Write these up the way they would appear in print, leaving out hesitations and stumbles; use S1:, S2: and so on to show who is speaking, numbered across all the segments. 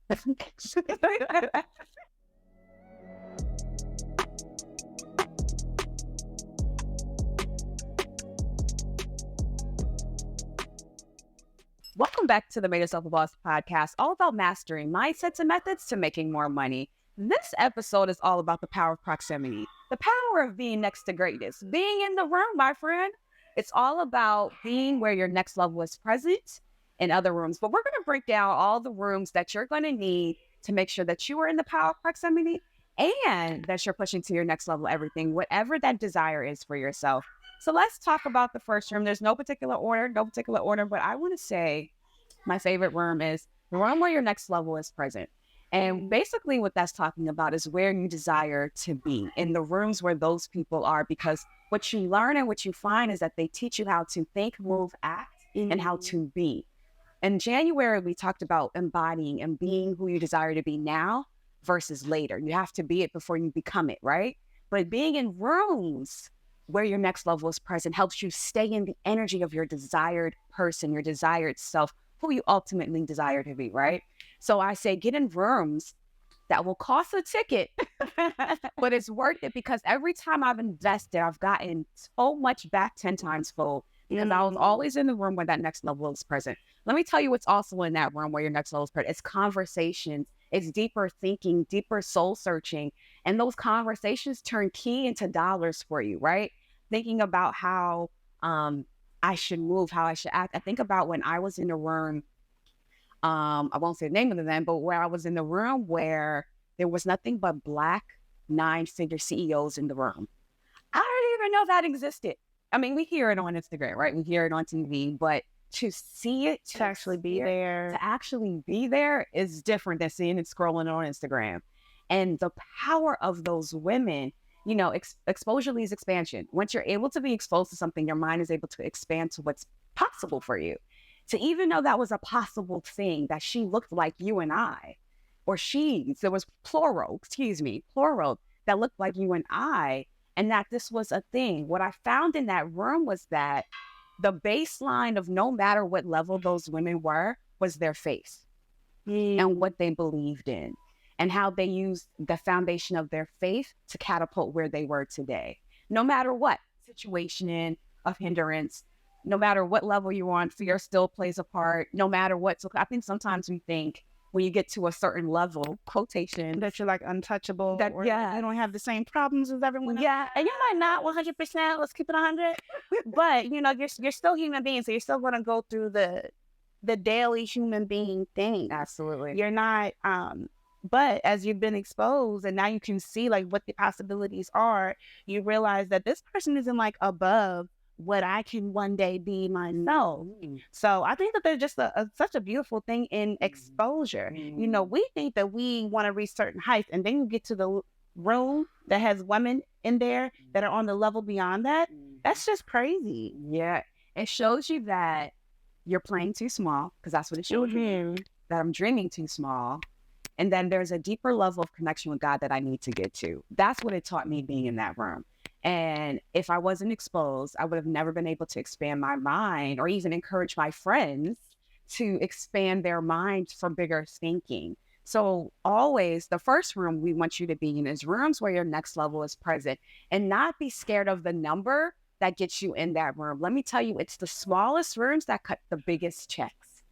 S1: Welcome back to the Madeherselfaboss podcast, all about mastering mindsets and methods to making more money. This episode is all about the power of proximity, the power of being next to greatness, being in the room, my friend. It's all about being where your next level is present in other rooms. But we're going to break down all the rooms that you're going to need to make sure that you are in the power of proximity and that you're pushing to your next level, everything, whatever that desire is for yourself. So let's talk about the first room. There's no particular order, but I want to say my favorite room is the room where your next level is present. And basically what that's talking about is where you desire to be, in the rooms where those people are, because what you learn and what you find is that they teach you how to think, move, act, and how to be. In January, we talked about embodying and being who you desire to be now versus later. You have to be it before you become it, right? But being in rooms where your next level is present helps you stay in the energy of your desired person, your desired self, who you ultimately desire to be, right? So I say get in rooms that will cost a ticket, but it's worth it, because every time I've invested, I've gotten so much back 10 times fold, because I was always in the room where that next level is present. Let me tell you what's also in that room where your next level is present. It's conversations. It's deeper thinking, deeper soul searching. And those conversations turn key into dollars for you, right? Thinking about how I should move, how I should act. I think about when I was in a room, I won't say the name of the event, but where I was in the room where there was nothing but Black 9-figure CEOs in the room. I didn't even know that existed. I mean, we hear it on Instagram, right? We hear it on TV, but to see it, to actually be there is different than seeing it scrolling on Instagram. And the power of those women, you know, exposure leads expansion. Once you're able to be exposed to something, your mind is able to expand to what's possible for you. To even know that was a possible thing, that she looked like you and I, or there was plural, that looked like you and I, and that this was a thing. What I found in that room was that the baseline of no matter what level those women were was their faith and what they believed in, and how they used the foundation of their faith to catapult where they were today. No matter what situation of hindrance, no matter what level you're on, fear still plays a part, no matter what. So I think sometimes we think when you get to a certain level, quotation,
S2: that you're like untouchable,
S1: that,
S2: or
S1: yeah,
S2: you don't have the same problems as everyone else.
S1: Yeah, and you might not 100%, let's keep it 100, but you know, you're still human beings, so you're still going to go through the daily human being thing.
S2: Absolutely.
S1: You're not, but as you've been exposed and now you can see like what the possibilities are, you realize that this person isn't like above what I can one day be myself. So I think that there's just such a beautiful thing in exposure. You know, we think that we want to reach certain heights, and then you get to the room that has women in there that are on the level beyond that. That's just crazy.
S2: Yeah.
S1: It shows you that you're playing too small, because that's what it shows you, that I'm dreaming too small. And then there's a deeper level of connection with God that I need to get to. That's what it taught me being in that room. And if I wasn't exposed, I would have never been able to expand my mind, or even encourage my friends to expand their minds for bigger thinking. So always the first room we want you to be in is rooms where your next level is present, and not be scared of the number that gets you in that room. Let me tell you, it's the smallest rooms that cut the biggest checks,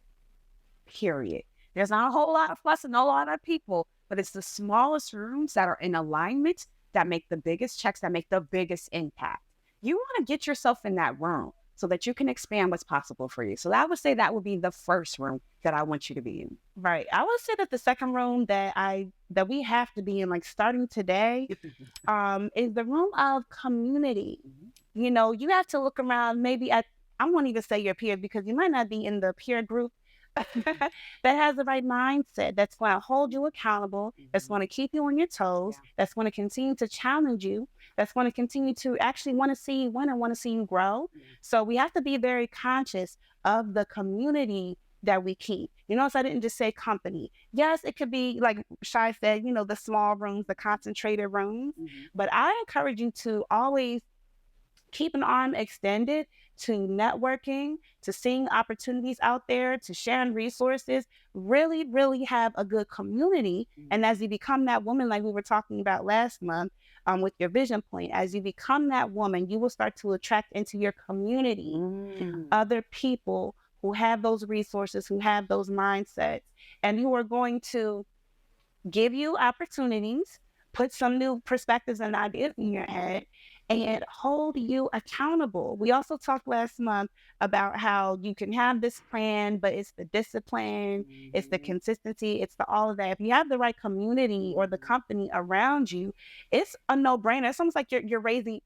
S1: period. There's not a whole lot of fuss and a lot of people, but it's the smallest rooms that are in alignment that make the biggest checks, that make the biggest impact. You want to get yourself in that room so that you can expand what's possible for you. So I would say that would be the first room that I want you to be in.
S2: Right. I would say that the second room that we have to be in, like starting today, is the room of community. You know, you have to look around maybe I won't even say your peers, because you might not be in the peer group that has the right mindset, that's going to hold you accountable, that's going to keep you on your toes, that's going to continue to challenge you, that's going to continue to actually want to see you win and want to see you grow. So we have to be very conscious of the community that we keep. You notice I didn't just say company. Yes, it could be like Shai said, you know, the small rooms, the concentrated rooms, but I encourage you to always keep an arm extended to networking, to seeing opportunities out there, to sharing resources, really, really have a good community. And as you become that woman, like we were talking about last month, with your vision point, as you become that woman, you will start to attract into your community other people who have those resources, who have those mindsets, and who are going to give you opportunities, put some new perspectives and ideas in your head, and hold you accountable. We also talked last month about how you can have this plan, but it's the discipline, it's the consistency, it's the all of that. If you have the right community or the company around you, it's a no-brainer. It's almost like you're rising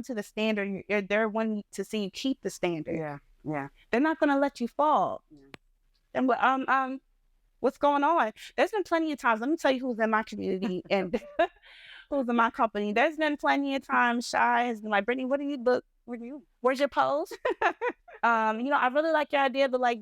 S2: to the standard. They're wanting to see you keep the standard.
S1: Yeah.
S2: They're not going to let you fall. And what's going on? There's been plenty of times. Let me tell you who's in my community and who's in my company. There's been plenty of times Shy has been like, Brittany, what do you look? Where's your post? I really like your idea, but like,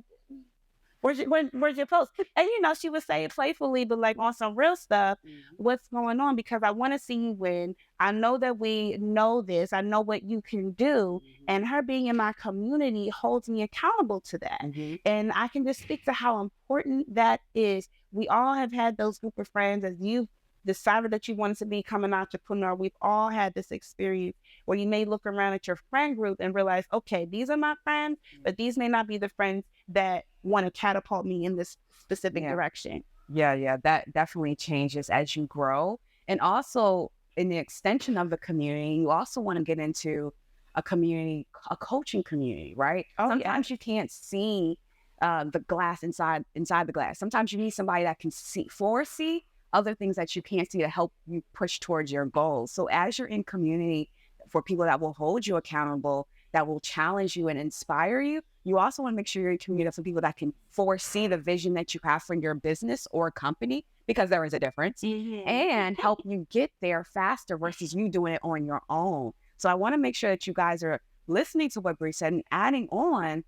S2: where's your post? And she would say it playfully, but like on some real stuff, what's going on? Because I want to see you win. I know that we know this. I know what you can do. And her being in my community holds me accountable to that. And I can just speak to how important that is. We all have had those group of friends as you've decided that you wanted to become an entrepreneur. We've all had this experience where you may look around at your friend group and realize, okay, these are my friends, but these may not be the friends that want to catapult me in this specific direction.
S1: Yeah, that definitely changes as you grow. And also in the extension of the community, you also want to get into a community, a coaching community, right? Sometimes you can't see the glass inside the glass. Sometimes you need somebody that can foresee other things that you can't see to help you push towards your goals. So as you're in community for people that will hold you accountable, that will challenge you and inspire you, you also want to make sure you're in community for people that can foresee the vision that you have for your business or company, because there is a difference, and help you get there faster versus you doing it on your own. So I want to make sure that you guys are listening to what Bree said and adding on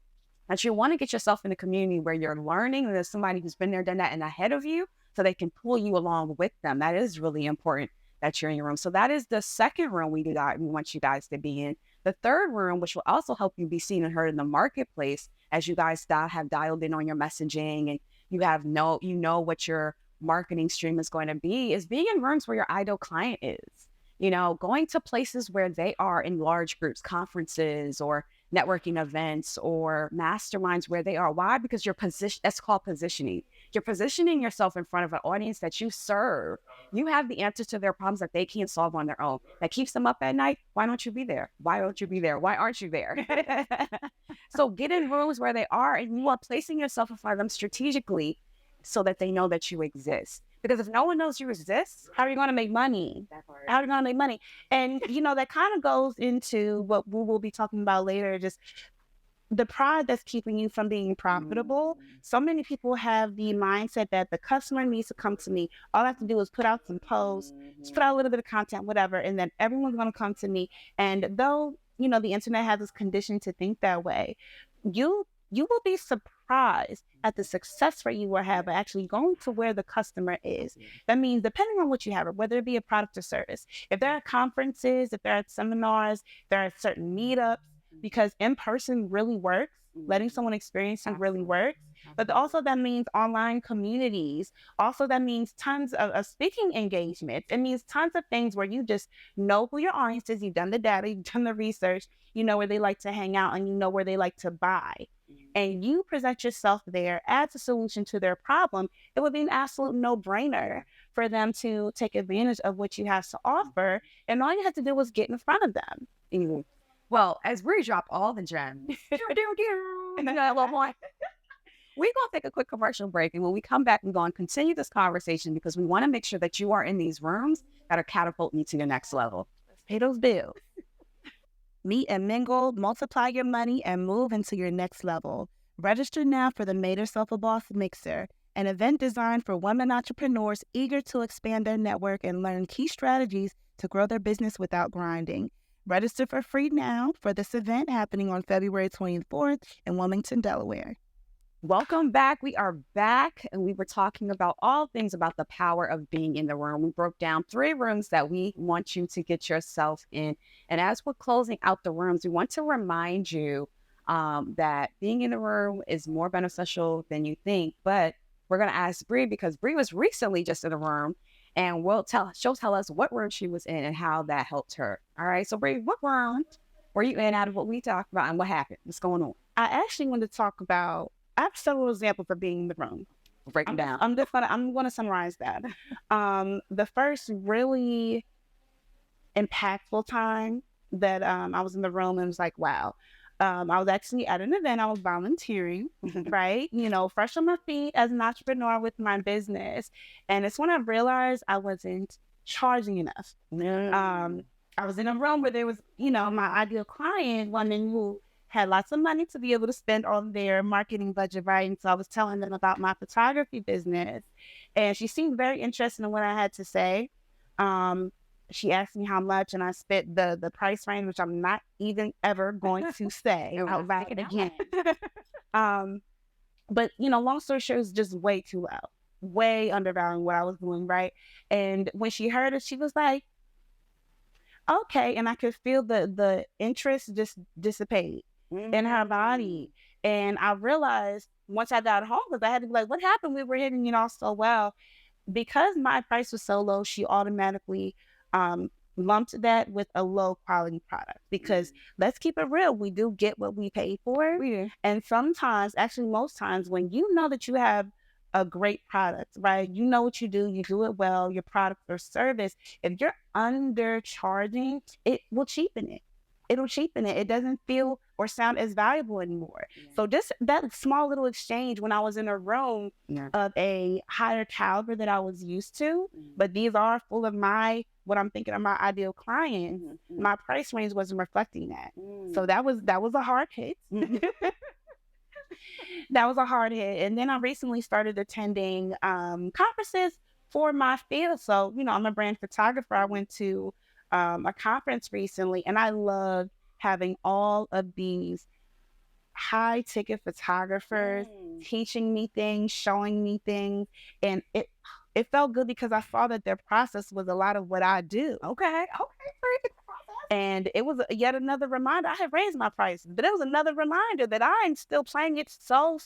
S1: that you want to get yourself in a community where you're learning, and there's somebody who's been there, done that, and ahead of you, so they can pull you along with them. That is really important that you're in your room. So that is the second room we want you guys to be in. The third room, which will also help you be seen and heard in the marketplace as you guys have dialed in on your messaging and you know what your marketing stream is going to be, is being in rooms where your ideal client is. Going to places where they are in large groups, conferences or networking events or masterminds where they are. Why? Because that's called positioning. You're positioning yourself in front of an audience that you serve. You have the answers to their problems that they can't solve on their own. That keeps them up at night. Why don't you be there? Why don't you be there? Why aren't you there? So get in rooms where they are, and you are placing yourself in front of them strategically so that they know that you exist. Because if no one knows you exist,
S2: how are you going to make money? How are you going to make money? And, that kind of goes into what we will be talking about later, just the pride that's keeping you from being profitable. So many people have the mindset that the customer needs to come to me. All I have to do is put out some posts, just put out a little bit of content, whatever, and then everyone's going to come to me. And though, the internet has this condition to think that way, you will be surprised at the success rate you will have by actually going to where the customer is. That means depending on what you have, whether it be a product or service, if there are conferences, if there are seminars, there are certain meetups, because in-person really works, letting someone experience it really works. But also that means online communities. Also that means tons of speaking engagements. It means tons of things where you just know who your audience is. You've done the data, you've done the research, you know where they like to hang out, and you know where they like to buy. And you present yourself there as a solution to their problem. It would be an absolute no-brainer for them to take advantage of what you have to offer. And all you have to do is get in front of them.
S1: Well, as Bree dropped all the gems, and then a little more, we're going to take a quick commercial break. And when we come back, we're going to continue this conversation because we want to make sure that you are in these rooms that are catapulting you to your next level.
S2: Let's pay those bills. Meet and mingle, multiply your money, and move into your next level. Register now for the Madeherselfaboss Mixer, an event designed for women entrepreneurs eager to expand their network and learn key strategies to grow their business without grinding. Register for free now for this event happening on February 24th in Wilmington, Delaware.
S1: Welcome back. We are back, and we were talking about all things about the power of being in the room. We broke down 3 rooms that we want you to get yourself in. And as we're closing out the rooms, we want to remind you that being in the room is more beneficial than you think. But we're going to ask Bree, because Bree was recently just in the room, and she'll tell us what room she was in and how that helped her. All right. So Bree, what room were you in out of what we talked about, and what happened? What's going on?
S2: I actually want to talk about, I have several examples for being in the room.
S1: Break them down.
S2: I'm going to summarize that. The first really impactful time that I was in the room and was like, wow. I was actually at an event. I was volunteering, right? You know, fresh on my feet as an entrepreneur with my business. And it's when I realized I wasn't charging enough. I was in a room where there was, you know, my ideal client, woman who had lots of money to be able to spend on their marketing budget, right? And so I was telling them about my photography business, and she seemed very interested in what I had to say. She asked me how much, and I spit the price range, which I'm not even ever going to say out loud again. But you know, long story short, it was just way too low, way undervaluing what I was doing, right? And when she heard it, she was like, okay. And I could feel the interest just dissipate in her body. And I realized once I got home, because I had to be like, what happened? We were hitting it off so well. Because my price was so low, she automatically lumped that with a low quality product. Because let's keep it real, we do get what we pay for. And sometimes, actually most times, when you know that you have a great product, right? You know what you do it well, your product or service. If you're undercharging, it will cheapen it. It'll cheapen it. It doesn't feel or sound as valuable anymore. So just that small little exchange when I was in a room of a higher caliber that I was used to, but these are full of what I'm thinking of my ideal clients, my price range wasn't reflecting that. So that was a hard hit. That was a hard hit. And then I recently started attending conferences for my field. So, you know, I'm a brand photographer. I went to a conference recently, and I loved having all of these high ticket photographers teaching me things, showing me things. And it felt good because I saw that their process was a lot of what I do. Okay. Very good process. And it was yet another reminder. I had raised my prices, but it was another reminder that I'm still playing it so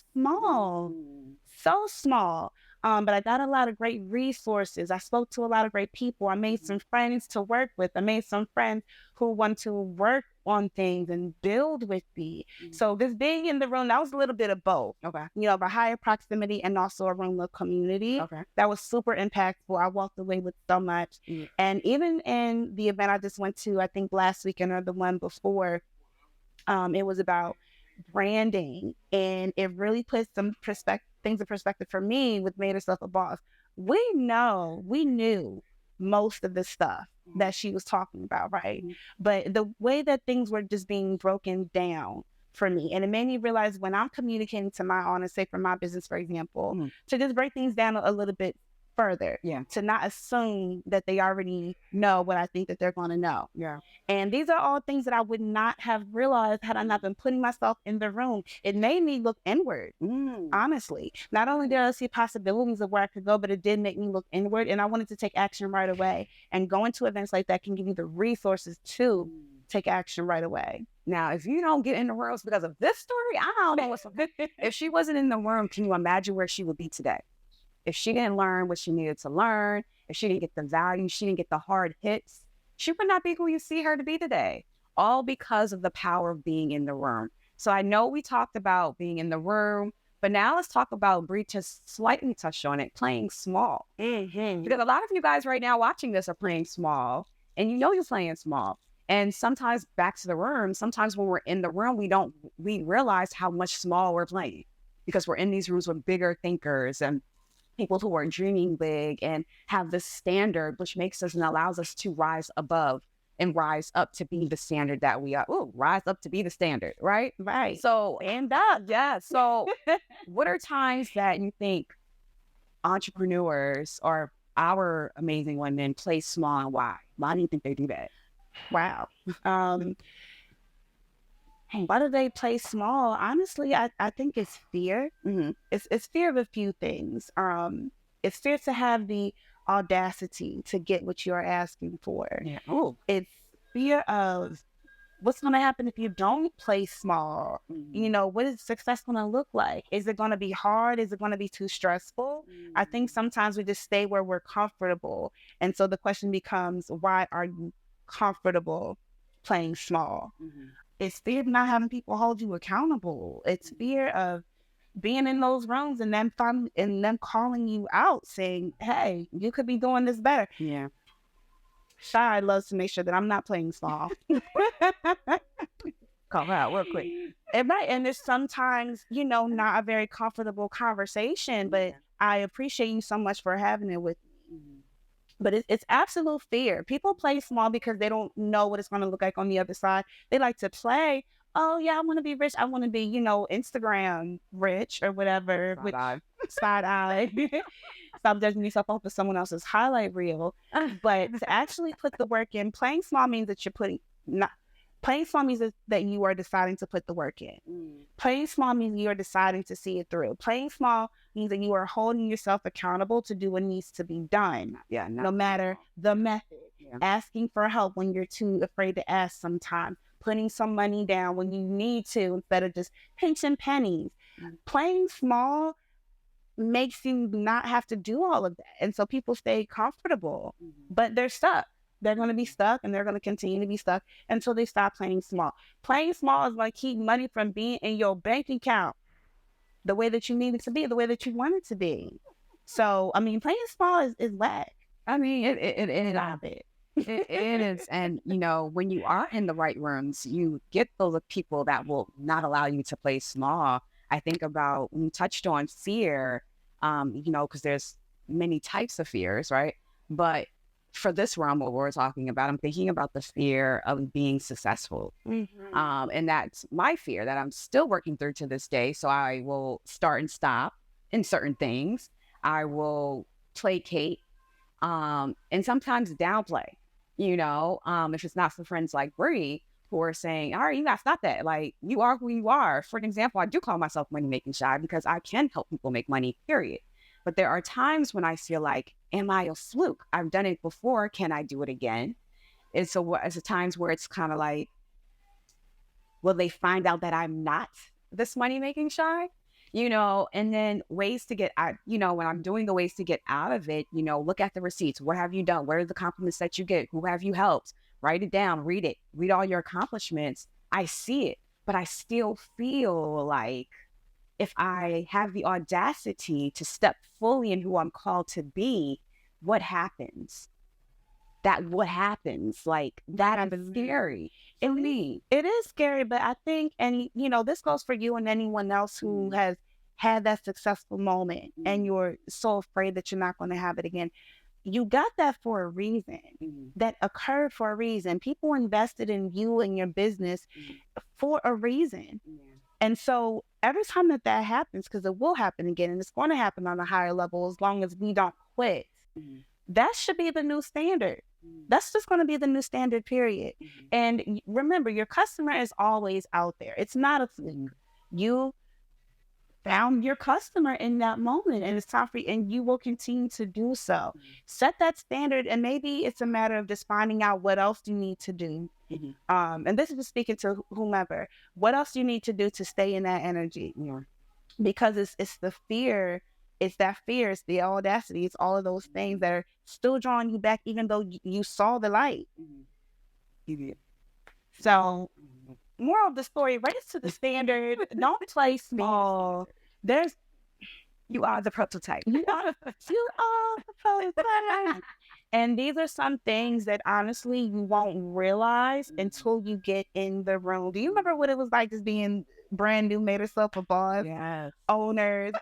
S2: small. But I got a lot of great resources. I spoke to a lot of great people. I made some friends to work with. I made some friends who want to work on things and build with me. So this being in the room, that was a little bit of both. Okay. You know, the higher proximity and also a room of community. Okay. That was super impactful. I walked away with so much. And even in the event I just went to, I think last weekend or the one before, it was about branding, and it really put some things in perspective for me with Madeherselfaboss. We knew most of the stuff that she was talking about, right? But the way that things were just being broken down for me, and it made me realize when I'm communicating to my audience, say for my business, for example, to just break things down a little bit further, to not assume that they already know what I think that they're going to know. And these are all things that I would not have realized had I not been putting myself in the room. It made me look inward, honestly. Not only did I see possibilities of where I could go, but it did make me look inward, and I wanted to take action right away. And going to events like that can give you the resources to take action right away.
S1: Now, if you don't get in the rooms because of this story, I don't know what's if she wasn't in the room, can you imagine where she would be today? If she didn't learn what she needed to learn, if she didn't get the value, she didn't get the hard hits, she would not be who you see her to be today. All because of the power of being in the room. So I know we talked about being in the room, but now let's talk about, Bree just slightly touched on it, playing small. Because a lot of you guys right now watching this are playing small, and you know you're playing small. And sometimes, back to the room, sometimes when we're in the room, we realize how much small we're playing, because we're in these rooms with bigger thinkers and people who are dreaming big and have this standard, which makes us and allows us to rise above and rise up to be the standard that we are. Rise up to be the standard, right?
S2: Right.
S1: So, So what are times that you think entrepreneurs or our amazing women play small, and why? Why do you think they do that?
S2: Wow. Why do they play small? Honestly, I think it's fear. It's fear of a few things. It's fear to have the audacity to get what you're asking for.
S1: Yeah. Oh.
S2: It's fear of what's going to happen if you don't play small. You know, what is success going to look like? Is it going to be hard? Is it going to be too stressful? I think sometimes we just stay where we're comfortable. And so the question becomes, why are you comfortable playing small? It's fear of not having people hold you accountable. It's fear of being in those rooms and them calling you out saying, hey, you could be doing this better.
S1: Yeah.
S2: Shy loves to make sure that I'm not playing small.
S1: Call her out real quick.
S2: And it's sometimes, you know, not a very comfortable conversation, but I appreciate you so much for having it with me. But it's absolute fear. People play small because they don't know what it's going to look like on the other side. They like to play, oh, yeah, I want to be rich. I want to be, you know, Instagram rich or whatever. Side eye. Stop judging yourself off of someone else's highlight reel. But to actually put the work in, playing small means that playing small means that you are deciding to put the work in. Playing small means you are deciding to see it through. Playing small means that you are holding yourself accountable to do what needs to be done.
S1: Yeah.
S2: No matter the method. Yeah. Asking for help when you're too afraid to ask sometimes. Putting some money down when you need to instead of just pinching pennies. Playing small makes you not have to do all of that. And so people stay comfortable, but they're stuck. They're going to be stuck and they're going to continue to be stuck until they stop playing small. Playing small is like keep money from being in your bank account the way that you need it to be, the way that you want it to be. So, I mean, playing small is whack.
S1: I mean, it is. And, you know, when you are in the right rooms, you get those people that will not allow you to play small. I think about when you touched on fear, you know, because there's many types of fears, right? But for this realm, what we're talking about, I'm thinking about the fear of being successful. And that's my fear that I'm still working through to this day. So I will start and stop in certain things. I will placate and sometimes downplay, you know, if it's not for friends like Bree who are saying, all right, you gotta stop that. Like, you are who you are. For an example, I do call myself money making shy because I can help people make money, period. But there are times when I feel like, am I a fluke? I've done it before. Can I do it again? And so it's the times where it's kind of like, will they find out that I'm not this money making shy? You know, and then ways to get out, you know, when I'm doing the ways to get out of it, you know, look at the receipts. What have you done? Where are the compliments that you get? Who have you helped? Write it down, read it, read all your accomplishments. I see it, but I still feel like if I have the audacity to step fully in who I'm called to be, what happens? What happens? Like, that is scary.
S2: It is scary, but I think, and you know, this goes for you and anyone else who has had that successful moment and you're so afraid that you're not going to have it again. You got that for a reason. That occurred for a reason. People invested in you and your business for a reason. And so every time that happens, because it will happen again, and it's going to happen on a higher level as long as we don't quit, that should be the new standard. That's just going to be the new standard, period. And remember, your customer is always out there. It's not a fluke. You found your customer in that moment, and it's time for you, and you will continue to do so. Set that standard, and maybe it's a matter of just finding out what else you need to do. And this is just speaking to whomever. What else you need to do to stay in that energy? Because it's the fear. It's that fear, it's the audacity, it's all of those things that are still drawing you back, even though you saw the light. So, moral of the story, raise to the standard. Don't play small.
S1: You are the prototype.
S2: You are the prototype. And these are some things that honestly you won't realize until you get in the room. Do you remember what it was like just being brand new Madeherselfaboss owners?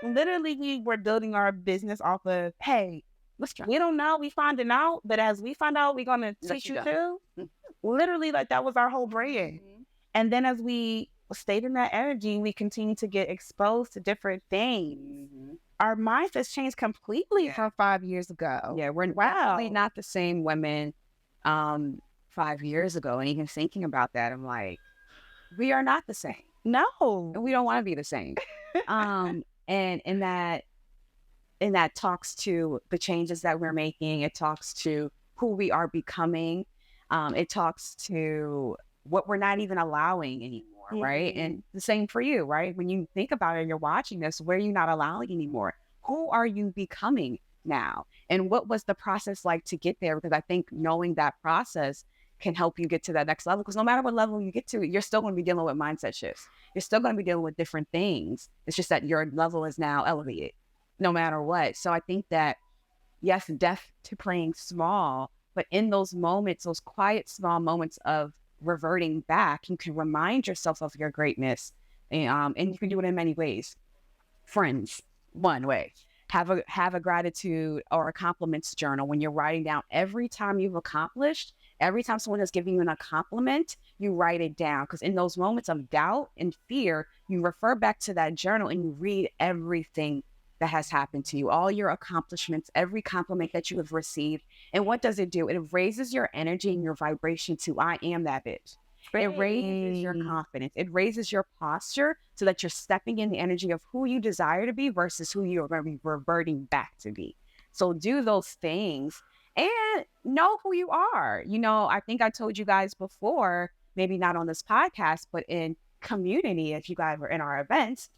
S2: Literally, we were building our business off of, hey, let's try. We don't know, we finding out, but as we find out, we're going to teach you too. Literally, like, that was our whole brand. And then as we stayed in that energy, we continue to get exposed to different things. Our minds has changed completely from 5 years ago.
S1: Yeah, we're definitely not the same women 5 years ago. And even thinking about that, I'm like, we are not the same.
S2: No.
S1: And we don't want to be the same. And that talks to the changes that we're making. It talks to who we are becoming. It talks to what we're not even allowing anymore, right? And the same for you, right? When you think about it, you're watching this, where are you not allowing anymore? Who are you becoming now? And what was the process like to get there? Because I think knowing that process can help you get to that next level. Because no matter what level you get to, you're still going to be dealing with mindset shifts. You're still going to be dealing with different things. It's just that your level is now elevated no matter what. So I think that, yes, death to playing small, but in those moments, those quiet, small moments of reverting back, you can remind yourself of your greatness. And you can do it in many ways. Friends, one way. Have a gratitude or a compliments journal when you're writing down every time you've accomplished, every time someone has given you a compliment, you write it down. Because in those moments of doubt and fear, you refer back to that journal and you read everything that has happened to you, all your accomplishments, every compliment that you have received. And what does it do? It raises your energy and your vibration to, I am that bitch. It raises your confidence. It raises your posture so that you're stepping in the energy of who you desire to be versus who you're going to be reverting back to be. So do those things and know who you are. You know, I think I told you guys before, maybe not on this podcast, but in community, if you guys were in our events,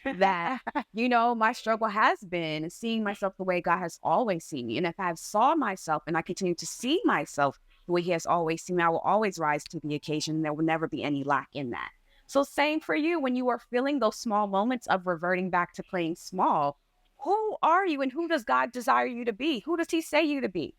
S1: that, you know, my struggle has been seeing myself the way God has always seen me. And if I saw myself and I continue to see myself the way he has always seen me, I will always rise to the occasion. There will never be any lack in that. So same for you when you are feeling those small moments of reverting back to playing small. Who are you and who does God desire you to be? Who does he say you to be?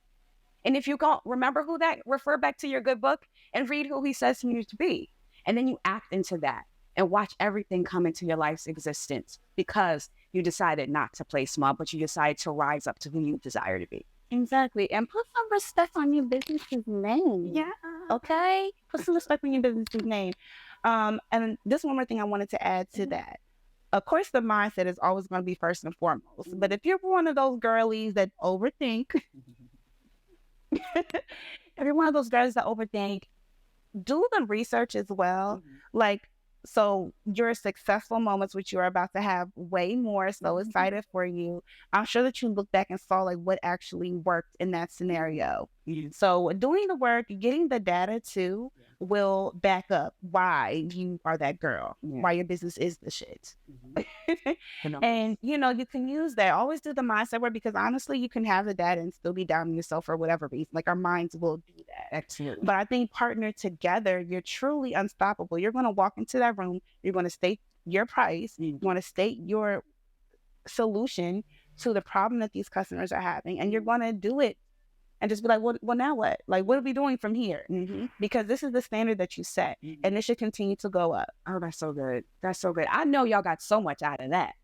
S1: And if you can't remember who that, refer back to your good book and read who he says you to be. And then you act into that and watch everything come into your life's existence because you decided not to play small, but you decided to rise up to who you desire to be.
S2: Exactly. And put some respect on your business's name.
S1: Yeah.
S2: Okay? Put some respect on your business's name. And this one more thing I wanted to add to that. Of course, the mindset is always going to be first and foremost. But if you're one of those girlies that overthink, if you're one of those girls that overthink, do the research as well. Like, so your successful moments, which you're about to have way more, so excited for you. I'm sure that you look back and saw like what actually worked in that scenario. So doing the work, getting the data too, will back up why you are that girl, why your business is the shit. And, you know, you can use that. Always do the mindset work because honestly, you can have the data and still be down on yourself for whatever reason. Like our minds will do that.
S1: Absolutely.
S2: But I think partner together, you're truly unstoppable. You're going to walk into that room. You're going to state your price. You want to state your solution to the problem that these customers are having. And you're going to do it and just be like, well, now what? Like, what are we doing from here? Because this is the standard that you set and it should continue to go up.
S1: Oh, that's so good. That's so good. I know y'all got so much out of that.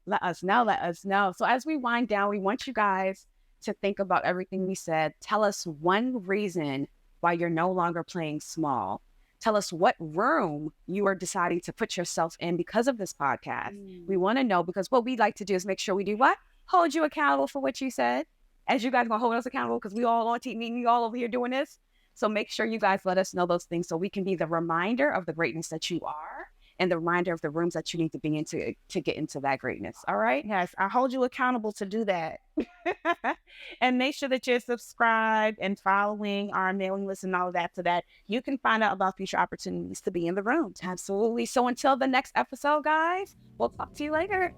S1: Let us know. Let us know. So as we wind down, we want you guys to think about everything we said. Tell us one reason why you're no longer playing small. Tell us what room you are deciding to put yourself in because of this podcast. We want to know because what we like to do is make sure we do what? Hold you accountable for what you said. As you guys are going to hold us accountable because we all on TV, we all over here doing this. So make sure you guys let us know those things so we can be the reminder of the greatness that you are and the reminder of the rooms that you need to be into to get into that greatness. All right?
S2: Yes, I hold you accountable to do that. And make sure that you're subscribed and following our mailing list and all of that so that you can find out about future opportunities to be in the room.
S1: Absolutely. So until the next episode, guys, we'll talk to you later.